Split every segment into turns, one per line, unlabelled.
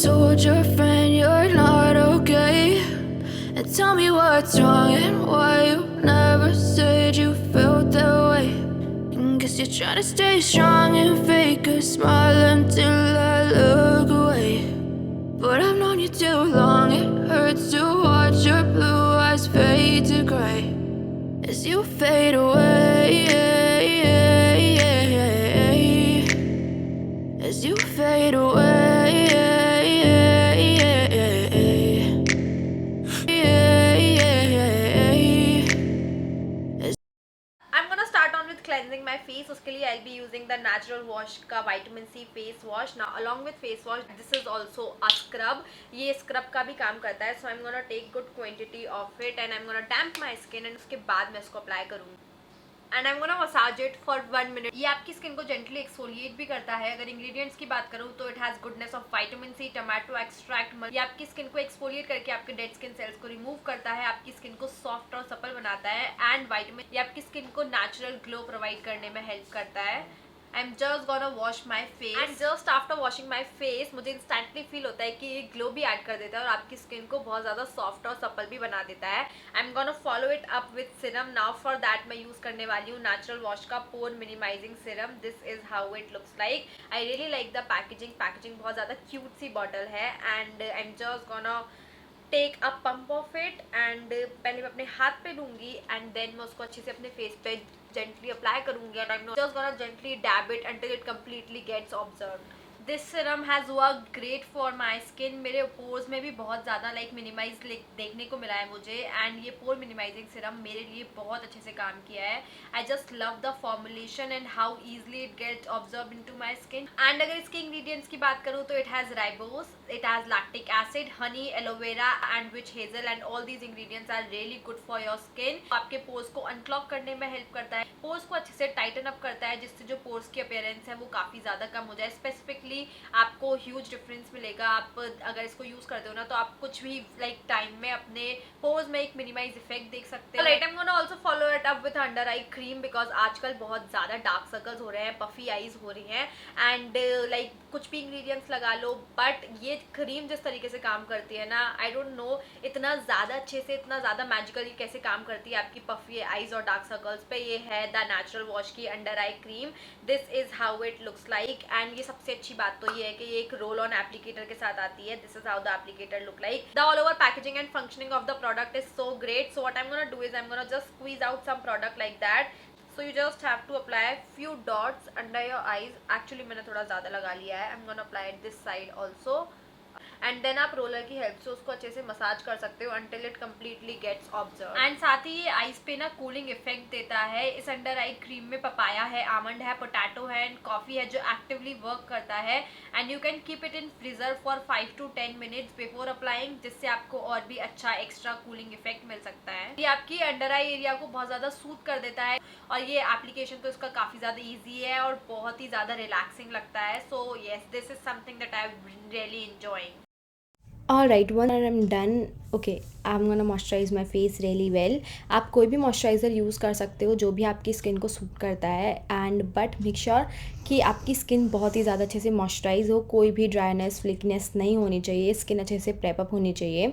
told your friend you're not okay? And tell me what's wrong and why you never said you felt that way. And guess you're trying to stay strong and fake a smile until I look away. But I've known you too long, it hurts to watch your blue eyes fade to gray as you fade away, as you fade away.
I'm gonna start on with cleansing my face. उसके लिए I'll be using the natural wash का vitamin C face wash. Now along with face wash, this is also a scrub. ये scrub का भी काम करता है. So I'm gonna take good quantity of it and I'm gonna damp my skin and उसके बाद मैं इसको apply करूँगी. And I am gonna massage it for 1 minute. ये आपकी स्किन को जेंटली एक्सफोलिएट भी करता है. अगर इंग्रेडिएंट्स की बात करूँ तो it has goodness of vitamin C, tomato extract. ये आपकी स्किन को एक्सफोलिएट करके आपके डेड स्किन सेल्स को रिमूव करता है, आपकी स्किन को सॉफ्ट और सपल बनाता है. एंड विटामिन ये आपकी स्किन को नेचुरल ग्लो प्रोवाइड करने में हेल्प करता है. I am just gonna wash my face and just after washing my face मुझे इंस्टेंटली फील होता है कि ये ग्लो भी ऐड कर देता है और आपकी स्किन को बहुत ज़्यादा सॉफ्ट और सपल भी बना देता है. I am gonna follow it up with serum. Now for that मैं यूज़ करने वाली हूँ नेचुरल वॉश का pore minimising serum. This is how it looks like. I really like the packaging बहुत ज़्यादा क्यूट सी बॉटल है. And I am just gonna take a pump of it and पहले मैं अपने हाथ पे लूँगी एंड देन मैं उसको अच्छे से अपने फेस पे gently apply करूँगी and I'm just gonna gently dab it until it completely gets absorbed. This Siram has work great for my skin. मेरे पोर्स में भी बहुत ज़्यादा मिनिमाइज देखने को मिला है मुझे. एंड ये पोर मिनिमाइजिंग सिरम मेरे लिए बहुत अच्छे से काम किया है. I just love the formulation and how easily it gets absorb into my skin. And अगर इसके इंग्रीडियंट्स की बात करूँ तो it has ribose, it has lactic acid, honey, aloe vera and witch hazel and all these ingredients are really good for your skin. आपके pores को unclog करने में हेल्प करता है, पोर्स को अच्छे से टाइटन अप करता है जिससे जो पोर्स की अपीयरेंस है वो काफ़ी ज़्यादा कम हो जाए. स्पेसिफिकली आपको ह्यूज डिफरेंस मिलेगा. आप अगर इसको यूज़ करते हो ना तो आप कुछ भी टाइम में अपने पोर्स में एक मिनिमाइज इफेक्ट देख सकते हो. आई am gonna also follow it up with under eye cream because आजकल बहुत ज़्यादा डार्क सर्कल्स हो रहे हैं, पफी आईज हो रही हैं. एंड कुछ भी इंग्रेडिएंट्स लगा लो बट ये क्रीम जिस तरीके से काम करती है ना, आई डोंट नो इतना ज़्यादा अच्छे से, इतना ज़्यादा मैजिकली कैसे काम करती है आपकी पफी आईज और डार्क सर्कल्स पे. ये है द नेचुरल वॉश की under eye cream. This is how it looks like. And ये सबसे अच्छी बात तो ये है कि ये एक रोल ऑन एप्लीकेटर के साथ आती है. This is how the applicator look like. The all over packaging and functioning of the product is so great. So what I am gonna do is I am gonna just squeeze out some product like that. So you just have to apply few dots under your eyes. Actually मैंने थोड़ा ज़्यादा लगा लिया है. I am gonna apply it this side also and then आप roller की help से उसको अच्छे से मसाज कर सकते हो until it completely gets absorb. And साथ ही ये आइज पे ना कूलिंग इफेक्ट देता है. इस अंडर आई क्रीम में पपाया है, आमंड है, पोटैटो है एंड कॉफी है जो एक्टिवली वर्क करता है. And you can keep it in freezer for 5 to 10 minutes before applying, जिससे आपको और भी अच्छा एक्स्ट्रा कूलिंग इफेक्ट मिल सकता है. ये आपकी अंडर आई एरिया को बहुत ज़्यादा सूट कर देता है और ये एप्लीकेशन तो इसका काफ़ी ज़्यादा ईजी है और बहुत ही ज़्यादा रिलैक्सिंग लगता है. So yes, this is something that I am really enjoying.
Alright, once I'm done, okay, I'm gonna moisturize my face really well. आप कोई भी मॉइस्चराइज़र यूज़ कर सकते हो जो भी आपकी स्किन को सूट करता है. एंड बट मेक श्योर कि आपकी स्किन बहुत ही ज़्यादा अच्छे से मॉइस्चराइज हो, कोई भी ड्राइनेस फ्लिकनेस नहीं होनी चाहिए, स्किन अच्छे से प्रेपअप होनी चाहिए.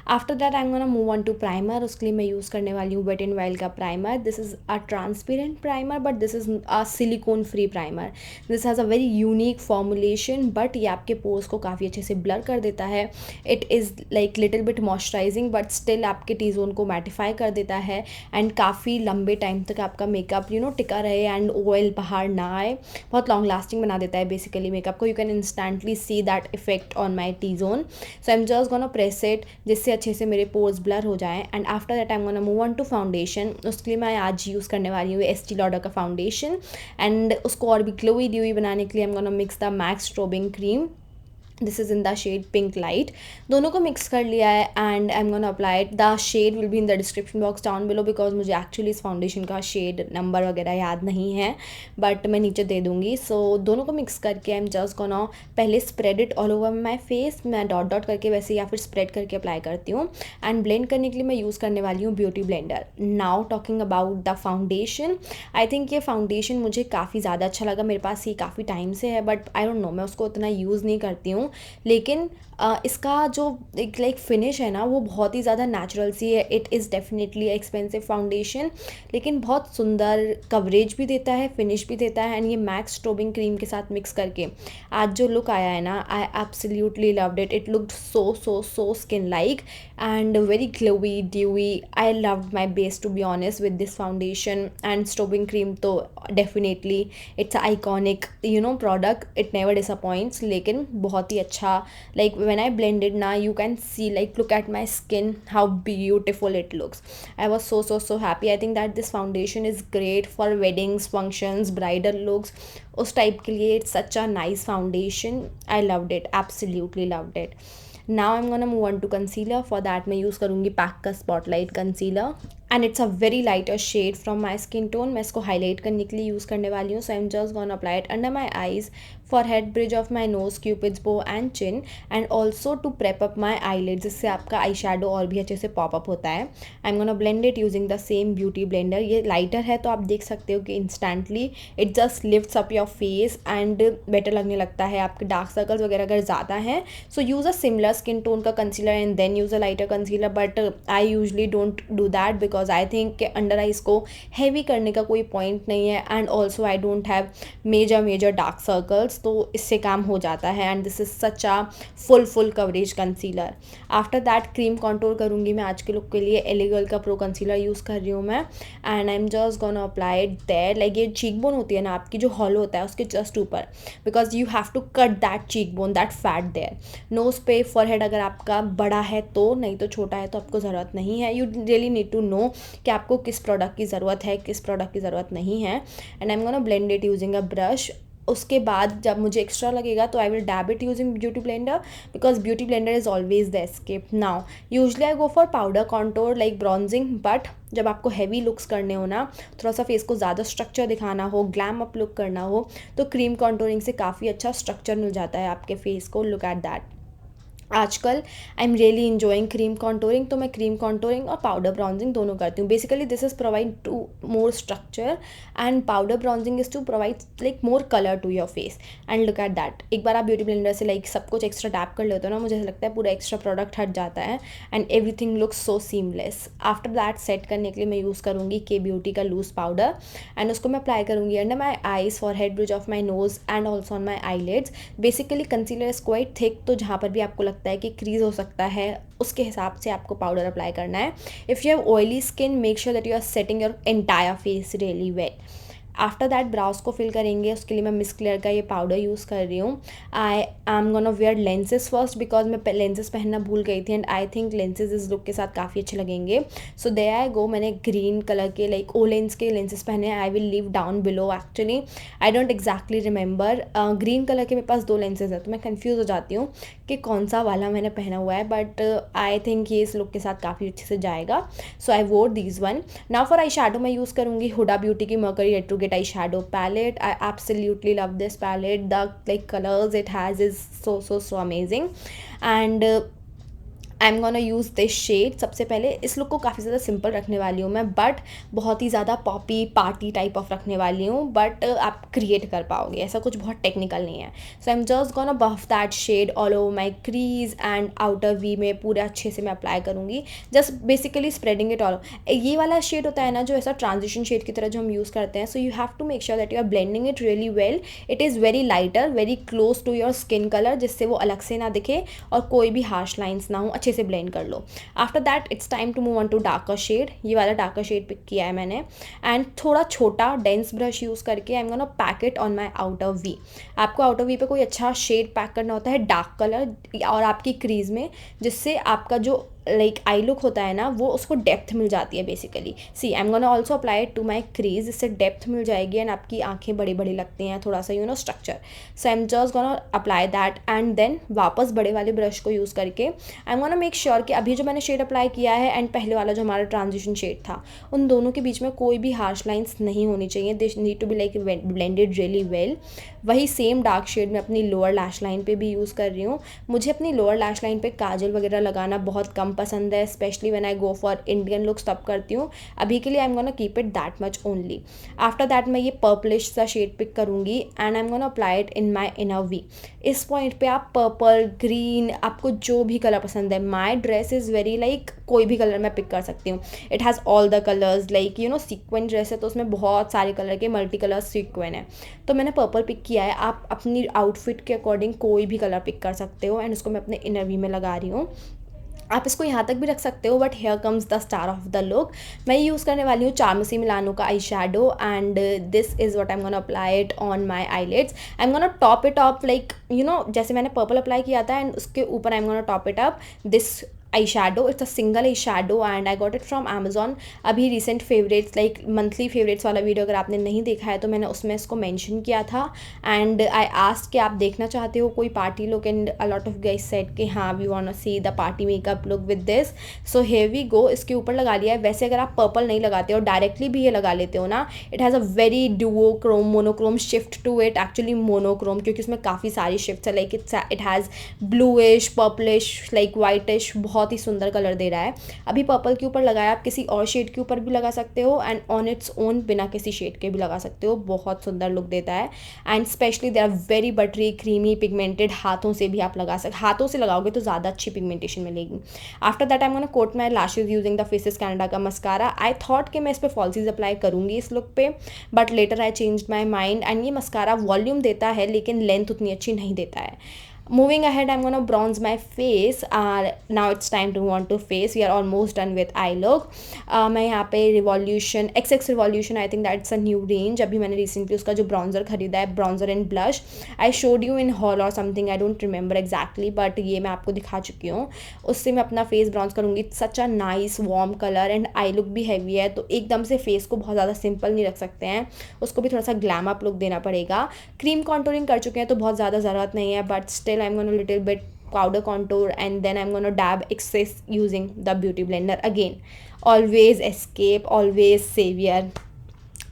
After that I am gonna move on to primer. उसके लिए मैं यूज़ करने वाली हूँ वेट एंड वाइल्ड का primer. This is a transparent primer but this is a silicone free primer. This has a very unique formulation but ये आपके pores को काफ़ी अच्छे से ब्लर कर देता है. It is like little bit moisturising but still आपके टी जोन को मैटिफाई कर देता है एंड काफ़ी लंबे टाइम तक आपका मेकअप टिका रहे एंड ऑयल बाहर ना आए. बहुत लॉन्ग लास्टिंग बना देता है बेसिकली मेकअप को. You can instantly see that effect on my T zone. So I am just gonna press it जिससे अच्छे से मेरे पोर्स ब्लर हो जाएं. And after that I am gonna move on to foundation. उसके लिए मैं आज यूज़ करने वाली हूँ एस्टी लॉडर का फाउंडेशन. एंड उसको और भी ग्लोई ड्यूई बनाने के लिए I am gonna mix the max strobing cream. This is in the shade pink light. दोनों को मिक्स कर लिया है and I am gonna apply it. The shade will be in the description box down below because मुझे actually इस foundation का shade number वगैरह याद नहीं है बट मैं नीचे दे दूँगी. सो दोनों को मिक्स करके आई एम जस्ट गोना पहले spread it all over my face. मैं डॉट डॉट करके वैसे या फिर स्प्रेड करके अप्लाई करती हूँ. एंड ब्लेंड करने के लिए मैं यूज़ करने वाली हूँ beauty blender. Now talking about the foundation, I think ये फाउंडेशन मुझे काफ़ी ज़्यादा अच्छा लगा. मेरे पास ये काफ़ी टाइम से है बट आई डोंट नो मैं उसको उतना यूज़ नहीं करती हूँ. हूँ, लेकिन इसका जो एक लाइक फिनिश है ना वो बहुत ही ज़्यादा नेचुरल सी है. It is definitely expensive foundation, लेकिन बहुत सुंदर कवरेज भी देता है, फिनिश भी देता है. एंड ये मैक्स स्ट्रोबिंग क्रीम के साथ मिक्स करके आज जो लुक आया है ना, आई absolutely loved it. It looked so skin like and very glowy, dewy. I loved my base to be honest with this foundation. And strobing cream तो definitely it's a iconic product. It never disappoints. लेकिन बहुत ही अच्छा, like when I blended now you can see, like look at my skin, how beautiful it looks. I was so happy. I think that this foundation is great for weddings, functions, bridal looks. उस type के लिए it's such a nice foundation. I loved it, absolutely loved it. Now I'm gonna move on to concealer. For that मैं use करूँगी Pac का spotlight concealer and it's a very lighter shade from my skin tone. मैं इसको highlight करने के लिए use करने वाली हूँ. So I am just gonna apply it under my eyes, forehead bridge of my nose, cupid's bow and chin, and also to prep up my eyelids, जिससे आपका आई शेडो और भी अच्छे से पॉप अप होता है. I am gonna blend it using the same beauty blender. ये lighter है तो आप देख सकते हो कि instantly it just lifts up your face and better लगने लगता है. आपके डार्क सर्कल्स वगैरह अगर ज़्यादा हैं so use a similar skin tone का concealer and then use a lighter concealer. But I usually don't do that because I think कि अंडर आइज को हैवी करने का कोई पॉइंट नहीं है. And also I don't have major dark circles, तो इससे काम हो जाता है. And this is such a full coverage concealer. After that cream contour करूँगी मैं आज के लुक के लिए. एलिगल का प्रो कंसीलर यूज़ कर रही हूँ मैं. And I am just gonna apply it there, like ये चीक बोन होती है ना आपकी, जो हॉलो होता है उसके जस्ट ऊपर, because you have to cut that cheek bone, that fat there. Nose पे, फॉरहेड अगर आपका बड़ा है तो, नहीं तो छोटा है तो आपको ज़रूरत नहीं है. You really need to know कि आपको किस प्रोडक्ट की ज़रूरत है, किस प्रोडक्ट की ज़रूरत नहीं है. And I am gonna blend it using a brush. उसके बाद जब मुझे एक्स्ट्रा लगेगा तो I will dab it using beauty blender, because beauty blender is always the escape. Now usually I go for powder contour like bronzing, but जब आपको heavy looks करने हो ना, थोड़ा सा फेस को ज़्यादा स्ट्रक्चर दिखाना हो, ग्लैम अप लुक करना हो, तो क्रीम कॉन्टोरिंग से काफ़ी अच्छा स्ट्रक्चर मिल जाता है आपके फेस को. Look at that. आजकल I am really enjoying cream contouring, तो मैं क्रीम कॉन्टोरिंग और पाउडर ब्रॉन्जिंग दोनों करती हूँ. Basically this is provide to more structure and powder bronzing is to provide like more colour to your face. And look at that. एक बार आप beauty blender से लाइक सब कुछ एक्स्ट्रा टैप कर लेते हो ना, मुझे लगता है पूरा एक्स्ट्रा प्रोडक्ट हट जाता है and everything looks so seamless. After that set करने के लिए मैं यूज़ करूँगी के ब्यूटी का लूज पाउडर एंड उसको मैं अप्लाई करूँगी under my eyes, forehead bridge of my nose and also on my eyelids. Basically concealer is quite thick, तो जहाँ पर भी आपको लगता है कि क्रीज हो सकता है उसके हिसाब से आपको पाउडर अप्लाई करना है. If you have oily skin, make sure that you are setting your entire face really well. After that brows को फिल करेंगे, उसके लिए मैं मिस क्लियर का ये पाउडर यूज़ कर रही हूँ. I am gonna wear lenses first, because मैं लेंसेज पहनना भूल गई थी एंड आई थिंक लेंसेज इस लुक के साथ काफ़ी अच्छे लगेंगे. सो दे आई गो. मैंने ग्रीन कलर के लाइक ओ लेंस के लेंसेज पहने. I will leave down below. Actually I don't exactly remember. Green colour के मेरे पास 2 लेंसेज है, तो मैं कन्फ्यूज़ हो जाती हूँ कि कौन सा वाला मैंने पहना हुआ है, बट आई थिंक ये इस लुक के साथ काफ़ी अच्छे से जाएगा. सो आई वोर these one. Now for eye shadow मैं यूज़ करूँगी हुडा ब्यूटी की mercury retrograde eye shadow palette. I absolutely love this palette. The like colors it has is so amazing. And I am gonna use this shade. सबसे पहले इस look को काफ़ी ज़्यादा simple रखने वाली हूँ मैं, बट बहुत ही ज़्यादा पॉपी पार्टी टाइप ऑफ रखने वाली हूँ, बट आप क्रिएट कर पाओगे, ऐसा कुछ बहुत टेक्निकल नहीं है. So I am just gonna buff that shade all over my crease and outer V में पूरे अच्छे से मैं अप्लाई करूँगी. Just basically spreading it all. ये वाला शेड होता है ना जो ऐसा ट्रांजिशन शेड की तरह जो हम यूज़ करते हैं, so you have to make sure that you are blending it really well. It is very lighter, very close to your skin colour, जिससे वो अलग से ना दिखे और कोई भी हार्श लाइन्स ना हो. अच्छे से ब्लेंड कर लो. After that it's time to move on to darker shade. ये वाला डार्कर शेड पिक किया है मैंने एंड थोड़ा छोटा डेंस ब्रश यूज़ करके I am gonna pack it on my outer we. आपको आउटर वी पे कोई अच्छा शेड पैक करना होता है डार्क कलर और आपकी क्रीज में, जिससे आपका जो लाइक आई लुक होता है ना वो उसको डेप्थ मिल जाती है basically. See I am gonna also apply it to my crease. इससे डेप्थ मिल जाएगी एंड आपकी आंखें बड़ी बड़ी लगती हैं, थोड़ा सा structure. So I am just gonna apply that and then वापस बड़े वाले ब्रश को यूज़ करके I am gonna make sure कि अभी जो मैंने शेड अप्लाई किया है एंड पहले वाला जो हमारा ट्रांजिशन शेड था, उन दोनों के बीच में कोई भी हार्श लाइन्स नहीं होनी चाहिए. They need to be like blended really well. वही सेम डार्क शेड मैं अपनी लोअर लैश लाइन पे भी यूज़ कर रही हूँ। मुझे अपनी लोअर लैश लाइन पे काजल वगैरह लगाना बहुत कम पसंद है, specially when I go for Indian looks तब करती हूँ। अभी के लिए I am gonna keep it that much only. After that मैं ये पर्पलिश सा शेड पिक करूँगी and I am gonna apply it in my inner we. इस पॉइंट पे आप पर्पल, ग्रीन, आपको जो भी कलर पसंद है, my dress is very like कोई भी कलर मैं पिक कर सकती हूँ। It has all the colours, like you know sequined dress है तो उसमें बहुत सारे कलर के मल्टी कलर सीक्वेंट है, तो मैंने पर्पल पिक किया है। आप अपनी आउटफिट के अकॉर्डिंग कोई भी कलर पिक कर सकते हो एंड उसको मैं अपने इनर वी में लगा रही हूँ। आप इसको यहाँ तक भी रख सकते हो, but here comes the star of the look. मैं यूज़ करने वाली हूँ चार्मसी मिलानो का eye shadow and this is what I am gonna apply it on my eyelids. I am gonna top it up like you no, जैसे मैंने purple apply किया था and उसके ऊपर आई am gonna top it up this eye shadow. It's a single eye shadow and I got it from Amazon. अभी recent favourites like monthly favourites वाला video अगर आपने नहीं देखा है तो मैंने उसमें इसको मेंशन किया था एंड आई आस्क्ड कि आप देखना चाहते हो कोई party look and a lot of guys said कि हाँ we want to see the party makeup look with this, so here we go. इसके ऊपर लगा लिया है। वैसे अगर आप पर्पल नहीं लगाते हो, डायरेक्टली भी ये लगा लेते हो ना, it has a very duochrome monochrome shift to it, actually monochrome क्योंकि उसमें काफ़ी सारी शिफ्ट्स है, like it has bluish, purplish, like whitish, बहुत ही सुंदर कलर दे रहा है। अभी पर्पल के ऊपर लगाया, आप किसी और शेड के ऊपर भी लगा सकते हो एंड ऑन इट्स ओन बिना किसी शेड के भी लगा सकते हो, बहुत सुंदर लुक देता है and specially they are very buttery creamy pigmented. हाथों से भी आप लगा सकते, हाथों से लगाओगे तो ज़्यादा अच्छी पिगमेंटेशन मिलेगी। After that I am gonna coat my lashes using the Faces Canada का मस्कारा। आई थॉट कि मैं इस पर फॉल्सीज अप्लाई करूँगी इस लुक पे, but later I change my mind and ये मस्कारा वॉल्यूम देता है लेकिन लेंथ उतनी अच्छी नहीं देता है। Moving ahead, I'm gonna bronze my face. Now it's time to move on to face. We are almost done with eye look. मैं यहाँ पे Revolution XX Revolution, I think that's a new range. अभी मैंने recently उसका जो bronzer खरीदा है, bronzer and blush, I showed you in haul or something, I don't remember exactly, but ये मैं आपको दिखा चुकी हूँ। उससे मैं अपना फेस ब्राउन्स करूँगी। Such a nice warm colour and I look भी हैवी है, तो एकदम से फेस को बहुत ज़्यादा सिंपल नहीं रख सकते हैं, उसको भी थोड़ा सा ग्लैम अप लुक देना पड़ेगा। क्रीम कॉन्टूरिंग कर चुके हैं तो बहुत ज़्यादा ज़रूरत नहीं है, but still I'm gonna little bit powder contour and then I'm gonna dab excess using the beauty blender again. Always escape, always savior.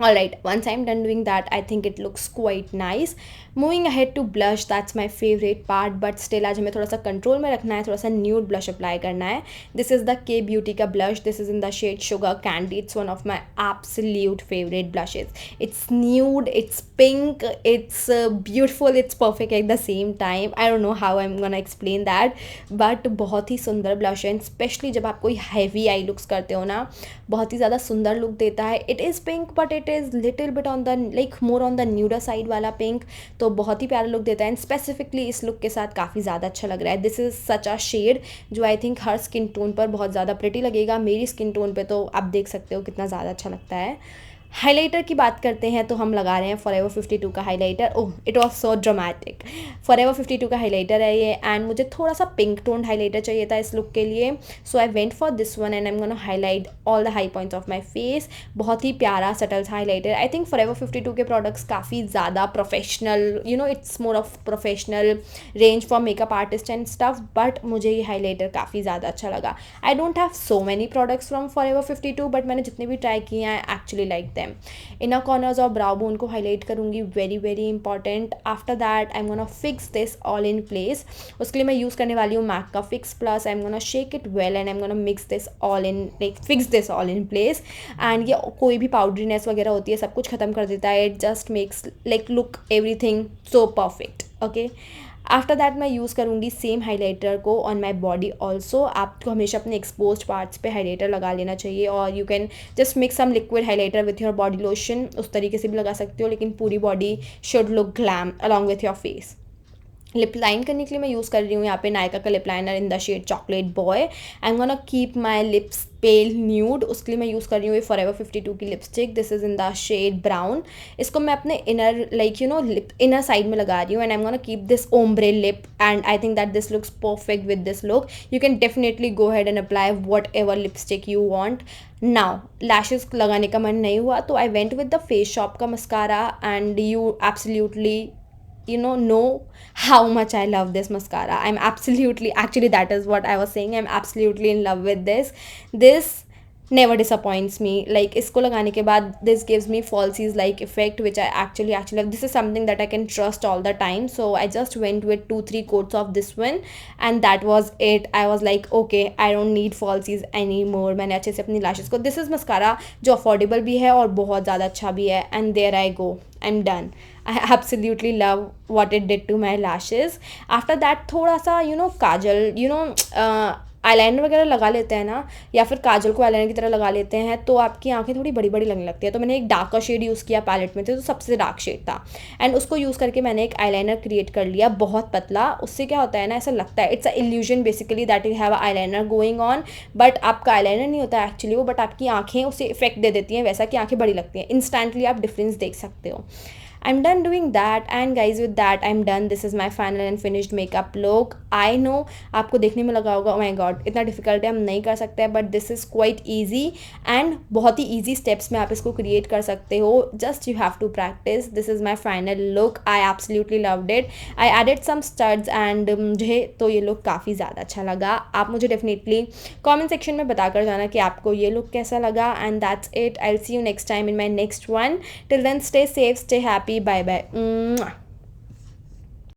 Alright, once I'm done doing that, I think it looks quite nice. Moving ahead to blush, that's my favorite part, but still आज हमें थोड़ा सा control में रखना है, थोड़ा सा nude blush apply करना है। This is the K beauty का blush, this is in the shade sugar candy. It's one of my absolute favourite blushes. It's nude, it's pink, it's beautiful, it's perfect at the same time. I don't know how I am gonna explain that, but बहुत ही सुंदर blush है, specially जब आप कोई heavy I looks करते हो ना, बहुत ही ज़्यादा सुंदर लुक देता है। It is pink but it is little bit on the like more on the nuder side वाला पिंक, तो बहुत ही प्यारा लुक देता है एंड स्पेसिफिकली इस लुक के साथ काफ़ी ज़्यादा अच्छा लग रहा है। This is such a shade जो आई थिंक हर स्किन टोन पर बहुत ज़्यादा प्रिटी लगेगा। मेरी स्किन टोन पे तो आप देख सकते हो कितना ज़्यादा अच्छा लगता है। हाइलाइटर की बात करते हैं तो हम लगा रहे हैं फॉरएवर 52 का highlighter. Oh it was so dramatic. Forever 52 का हाइलाइटर है ये एंड मुझे थोड़ा सा पिंक टोन हाइलाइटर चाहिए था इस लुक के लिए, so I went for this one and I am gonna highlight all the high points of my face. बहुत ही प्यारा सटल सा हाइलाइटर। आई थिंक फॉरएवर 52 के प्रोडक्ट्स काफ़ी ज़्यादा professional, you know it's more of professional range for makeup artist and stuff, but मुझे ये highlighter काफ़ी ज़्यादा अच्छा लगा। आई don't have so many products from forever 52, but मैंने जितने भी ट्राई किए हैं I actually like them. Inner corners और ब्राउ बोन को हाईलाइट करूँगी, very very important. After that I am gonna fix this all in place. उसके लिए मैं यूज़ करने वाली हूँ मैक का fix plus. I am gonna shake it well and I am gonna mix this all in, like fix this all in place. And ये कोई भी पाउडरीनेस वगैरह होती है सब कुछ ख़त्म कर देता है। It just makes like look everything so perfect. Okay, after that मैं यूज़ करूँगी सेम हाइलाइटर को ऑन माई बॉडी ऑल्सो। आपको हमेशा अपने एक्सपोज्ड पार्ट्स पे हाइलाइटर लगा लेना चाहिए, और you can just mix some liquid highlighter with your body lotion, उस तरीके से भी लगा सकते हो, लेकिन पूरी body should look glam along with your face. Lip line करने के लिए मैं यूज़ कर रही हूँ यहाँ पे नायका का lip liner in the shade chocolate boy. I am gonna keep my lips pale nude. उसके लिए मैं यूज़ कर रही हूँ ये फॉरएवर 52 की lipstick. This is in the shade brown. इसको मैं अपने inner like you know lip inner side में लगा रही हूँ and I am gonna keep this ombre lip and I think that this looks perfect with this look. You can definitely go ahead and apply whatever lipstick you want. Now lashes लगाने का मन नहीं हुआ तो I went with the Face Shop का mascara and you absolutely know how much I love this mascara. Actually that is what I was saying, I'm absolutely in love with this never disappoints me, like इसको लगाने के बाद this gives me fallacies like effect which I actually this is something that I can trust all the time. So I just went with 2-3 quotes of this one and that was it. I was like okay, I don't need fallacies any more. मैंने अच्छे से अपनी lashes को, this is mascara जो affordable भी है और बहुत ज़्यादा अच्छा भी है. And there I go, I am done. I absolutely love what it did to my lashes. After that थोड़ा सा काजल आईलाइनर वगैरह लगा लेते हैं ना, या फिर काजल को आईलाइनर की तरह लगा लेते हैं तो आपकी आंखें थोड़ी बड़ी बड़ी लगने लगती है. तो मैंने एक डार्कर शेड यूज़ किया पैलेट में थे, तो सबसे डार्क शेड था एंड उसको यूज़ करके मैंने एक आईलाइनर क्रिएट कर लिया बहुत पतला. उससे क्या होता है ना, ऐसा लगता है it's a illusion basically that you have a eyeliner going on, but आपका आईलाइनर नहीं होता एक्चुअली वो, बट आपकी आँखें उसे इफेक्ट दे देती हैं वैसा कि आँखें बड़ी लगती हैं. इंस्टेंटली आप डिफरेंस देख सकते हो. I'm done doing that and guys with that I'm done. This is my final and finished makeup look. I know आपको देखने में लगा होगा oh my god इतना डिफिकल्ट है, हम नहीं कर सकते, but this is quite easy and बहुत ही ईजी स्टेप्स में आप इसको क्रिएट कर सकते हो. Just you have to practice. This is my final look. I absolutely loved it. I added some studs and मुझे तो ये लुक काफ़ी ज़्यादा अच्छा लगा. आप मुझे डेफिनेटली कॉमेंट सेक्शन में बता कर जाना कि आपको ये लुक कैसा लगा. And that's it. I will see you next time in my next one. Till then stay safe, stay happy. Bye bye.